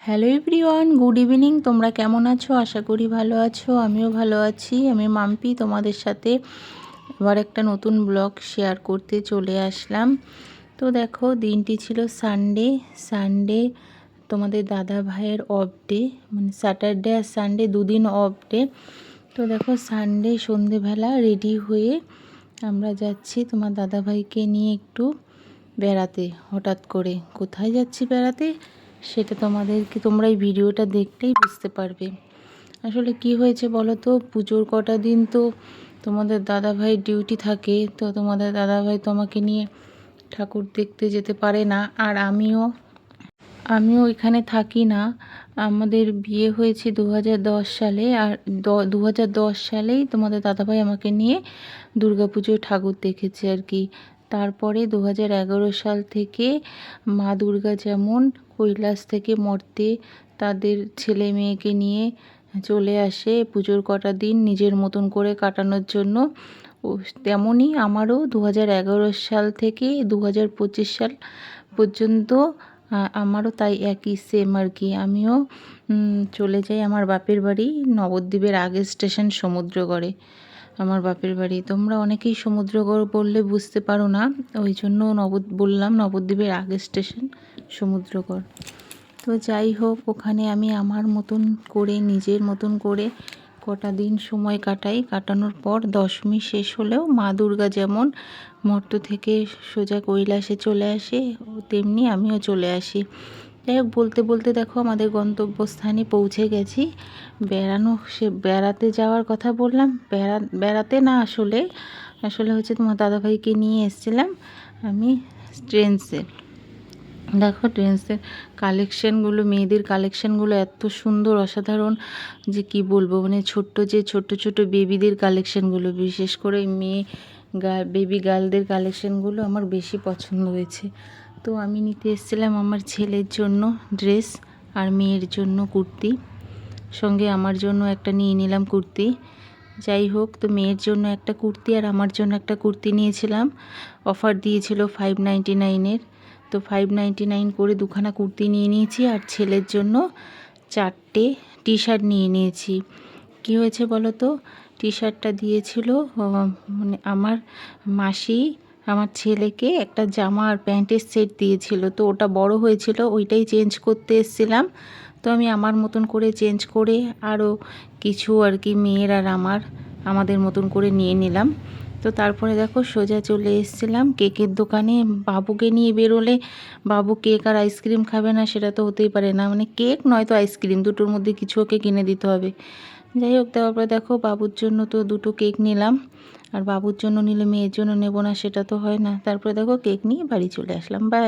Hello everyone, good evening. তোমরা কেমন আছো? আশা করি ভালো আছো। আমিও ভালো আছি। আমি মাম্পি তোমাদের সাথে আবার একটা নতুন ব্লগ শেয়ার করতে চলে আসলাম। তো দেখো, দিনটি ছিল সানডে। তোমাদের দাদা ভাইয়ের অফ ডে, মানে স্যাটারডে আর সানডে দুদিন অফ ডে। তো দেখো, সানডে সন্ধেবেলা রেডি হয়ে আমরা যাচ্ছি তোমার দাদা ভাইকে নিয়ে একটু বেড়াতে। হঠাৎ করে কোথায় যাচ্ছি বেড়াতে সেটা তোমরা এই ভিডিওটা দেখলেই বুঝতে পারবে। আসলে কি হয়েছে বলো তো, পুজোর কটা দিন তো তোমাদের দাদাভাই ডিউটি থাকে, তো তোমাদের দাদাভাই তো আমাকে নিয়ে ঠাকুর দেখতে যেতে পারে না। আর আমিও এখানে থাকি না। আমাদের বিয়ে হয়েছে 2010 সালে, আর 2010 সালেই তোমাদের দাদাভাই আমাকে নিয়ে দুর্গাপুজোয় ঠাকুর দেখেছে আর কি। তারপরে 2011 সাল থেকে মা দুর্গা যেমন কৈলাস থেকে মর্তে তাদের ছেলে মেয়েকে নিয়ে চলে আসে পুজোর কটা দিন নিজের মতন করে কাটানোর জন্য, তেমনই আমারও 2011 সাল থেকে 2025 সাল পর্যন্ত আমারও তাই একই সেম আর কি। আমিও চলে যাই আমার বাপের বাড়ি, নবদ্বীপের আগের স্টেশন সমুদ্রগড়ে আমার বাপের বাড়ি। তোমরা অনেকেই সমুদ্রগড় বললে বুঝতে পারো না, ওই জন্য বললাম নবদ্বীপের আগের স্টেশন সমুদ্রগড়। তো যাই হোক, ওখানে আমি আমার মতন করে নিজের মতন করে কটা দিন সময় কাটানোর পর দশমী শেষ হলেও মা দুর্গা যেমন মর্ত থেকে সোজা কৈলাসে চলে আসে, তেমনি আমিও চলে আসি। যাই হোক, বলতে বলতে দেখো আমাদের গন্তব্যস্থানে পৌঁছে গেছি। বেড়াতে যাওয়ার কথা বললাম, বেড়াতে না, আসলে হচ্ছে তোমার দাদাভাইকে নিয়ে এসেছিলাম আমি ট্রেন্ডসে। দেখো, ট্রেন্ডসের কালেকশানগুলো, মেয়েদের কালেকশানগুলো এত সুন্দর, অসাধারণ যে কি বলবো। মানে ছোট্ট ছোট বেবিদের কালেকশানগুলো, বিশেষ করে বেবি গার্লদের কালেকশানগুলো আমার বেশি পছন্দ হয়েছে। তো আমি নিতে এসেছিলাম আমার ছেলের জন্য ড্রেস আর মেয়ের জন্য কুর্তি, সঙ্গে আমার জন্য একটা নিয়ে নিলাম কুর্তি। যাই হোক, তো মেয়ের জন্য একটা কুর্তি আর আমার জন্য একটা কুর্তি নিয়েছিলাম। অফার দিয়েছিল 599-এর, তো 599 করে দুখানা কুর্তি নিয়ে নিয়েছি। আর ছেলের জন্য 4টে টি শার্ট নিয়ে নিয়েছি। কী হয়েছে বলো তো, টি শার্টটা দিয়েছিল মানে আমার মাসি আমার ছেলেকে একটা জামা আর প্যান্টের সেট দিয়েছিল, তো ওটা বড় হয়েছিল, ওইটাই চেঞ্জ করতে এসেছিলাম। তো আমি আমার মতন করে চেঞ্জ করে আরও কিছু আর কি মেয়ের আর আমাদের মতন করে নিয়ে নিলাম। তো তারপরে দেখো সোজা চলে এসেছিলাম কেকের দোকানে। বাবুকে নিয়ে বেরোলে বাবু কেক আর আইসক্রিম খাবে না, সেটা তো হতেই পারে না। মানে কেক নয়তো আইসক্রিম, দুটোর মধ্যে কিছু ওকে কিনে দিতে হবে। যাই হোক, তারপরে দেখো বাবুর জন্য তো 2টো কেক নিলাম, আর বাবুর জন্য নিলে মেয়ের জন্য নেব না, সেটা তো হয় না। তারপরে দেখো কেক নিয়ে বাড়ি চলে আসলাম। বাই।